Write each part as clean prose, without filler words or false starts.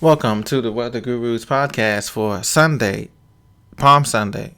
Welcome to the Weather Gurus podcast for Sunday, Palm Sunday,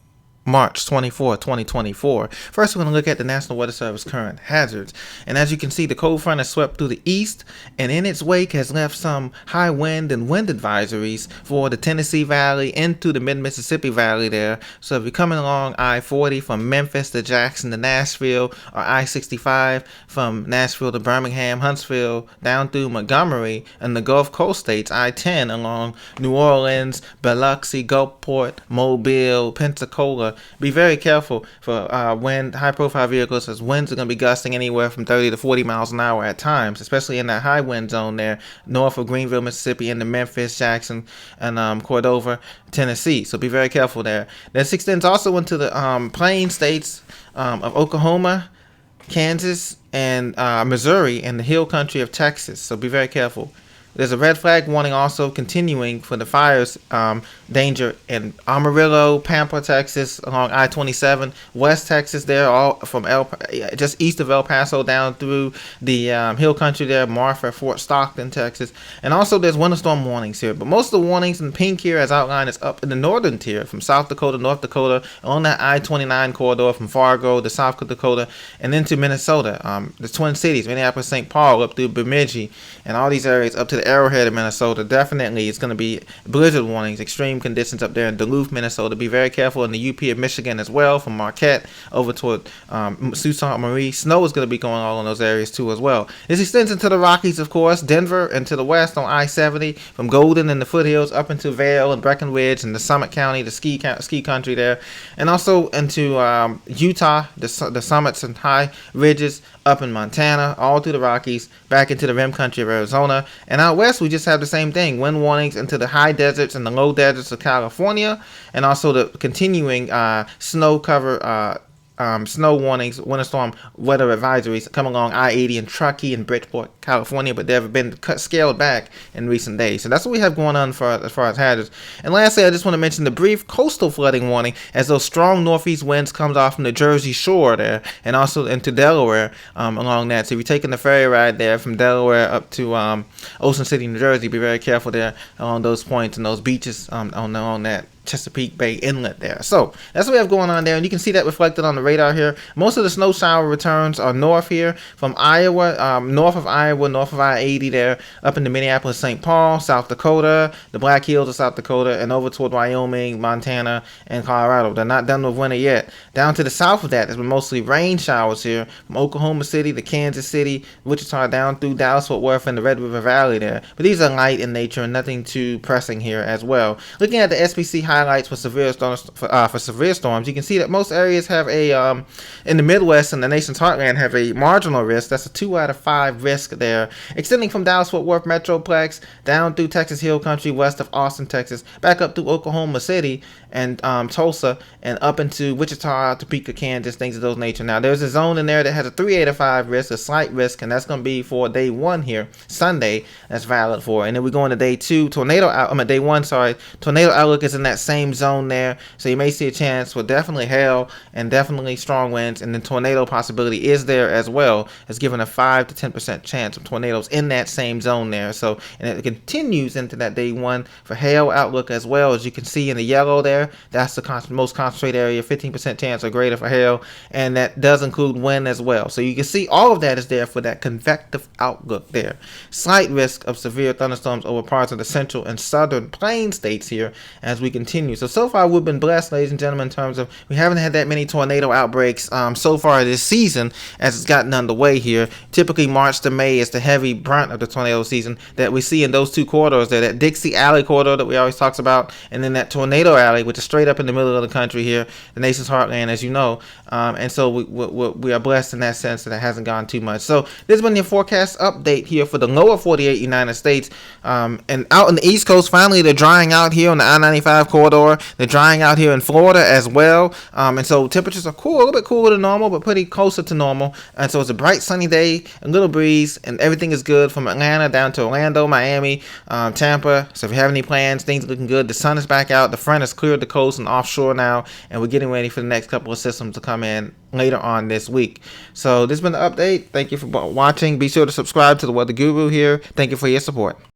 March 24, 2024. First, we're going to look at the National Weather Service current hazards. And as you can see, the cold front has swept through the east and in its wake has left some high wind and wind advisories for the Tennessee Valley into the mid-Mississippi Valley there. So if you're coming along I-40 from Memphis to Jackson to Nashville, or I-65 from Nashville to Birmingham, Huntsville, down through Montgomery and the Gulf Coast states, I-10 along New Orleans, Biloxi, Gulfport, Mobile, Pensacola, be very careful for wind, high-profile vehicles, as winds are going to be gusting anywhere from 30 to 40 miles an hour at times, especially in that high wind zone there, north of Greenville, Mississippi, into Memphis, Jackson, and Cordova, Tennessee. So be very careful there. This extends also into the plain states of Oklahoma, Kansas, and Missouri, and the hill country of Texas. So be very careful. There's a red flag warning also continuing for the fires danger in Amarillo, Pampa, Texas, along I-27, West Texas there, all from just east of El Paso down through the hill country there, Marfa, Fort Stockton, Texas. And also there's winter storm warnings here. But most of the warnings in pink here, as outlined, is up in the northern tier from South Dakota, North Dakota, on that I-29 corridor from Fargo to South Dakota and into Minnesota. The Twin Cities, Minneapolis, St. Paul, up through Bemidji, and all these areas up to the Arrowhead of Minnesota. Definitely it's going to be blizzard warnings, extreme conditions up there in Duluth, Minnesota. Be very careful in the UP of Michigan as well, from Marquette over toward Sault Ste. Marie. Snow is going to be going all in those areas too as well. This extends into the Rockies, of course, Denver, and to the west on I-70 from Golden and the foothills up into Vail and Breckenridge and the Summit County, the ski country there, and also into Utah, the summits and high ridges up in Montana, all through the Rockies, back into the rim country of Arizona. And out west, we just have the same thing. Wind warnings into the high deserts and the low deserts of California, and also the continuing snow warnings, winter storm weather advisories come along I-80 in Truckee and Bridgeport, California, but they've been scaled back in recent days. So that's what we have going on as far as hazards. And lastly, I just want to mention the brief coastal flooding warning as those strong northeast winds comes off from the Jersey Shore there and also into Delaware along that. So if you're taking the ferry ride there from Delaware up to Ocean City, New Jersey, be very careful there along those points and those beaches on that Chesapeake Bay Inlet there. So that's what we have going on there, and you can see that reflected on the radar here. Most of the snow shower returns are north here from Iowa, north of I-80 there, up into Minneapolis, St. Paul, South Dakota, the Black Hills of South Dakota, and over toward Wyoming, Montana, and Colorado. They're not done with winter yet. Down to the south of that, there's been mostly rain showers here from Oklahoma City to Kansas City, Wichita, down through Dallas, Fort Worth, and the Red River Valley there. But these are light in nature and nothing too pressing here as well. Looking at the SPC highlights for severe storms, you can see that most areas have a in the Midwest and the nation's heartland have a marginal risk. That's a 2 out of 5 risk there, extending from Dallas-Fort Worth Metroplex down through Texas Hill Country west of Austin, Texas, back up through Oklahoma City and Tulsa, and up into Wichita, Topeka, Kansas, things of those nature. Now there's a zone in there that has a 3 out of 5 risk, a slight risk, and that's going to be for day 1 here, Sunday. That's valid for, and then we go into day 2. Day 1, tornado outlook is in that same zone there, so you may see a chance for definitely hail and definitely strong winds, and the tornado possibility is there as well. It's given a 5 to 10% chance of tornadoes in that same zone there. So, and it continues into that day 1 for hail outlook as well. As you can see in the yellow there, that's the most concentrated area, 15% chance or greater for hail, and that does include wind as well. So you can see all of that is there for that convective outlook there. Slight risk of severe thunderstorms over parts of the central and southern plain states here as we continue. So far we've been blessed, ladies and gentlemen, in terms of we haven't had that many tornado outbreaks so far this season as it's gotten underway here. Typically March to May is the heavy brunt of the tornado season that we see in those two corridors there, that Dixie Alley corridor that we always talks about, and then that Tornado Alley, which is straight up in the middle of the country here, the nation's heartland, as you know. And so we are blessed in that sense that it hasn't gone too much. So this has been your forecast update here for the lower 48 United States. And out on the East Coast, finally they're drying out here on the I-95 corridor. They're drying out here in Florida as well. And so temperatures are cool, a little bit cooler than normal, but pretty closer to normal. And so it's a bright sunny day, a little breeze, and everything is good from Atlanta down to Orlando, Miami, Tampa. So if you have any plans, things are looking good. The sun is back out. The front has cleared the coast and offshore now, and we're getting ready for the next couple of systems to come in later on this week. So this has been the update. Thank you for watching. Be sure to subscribe to the Weather Guru here. Thank you for your support.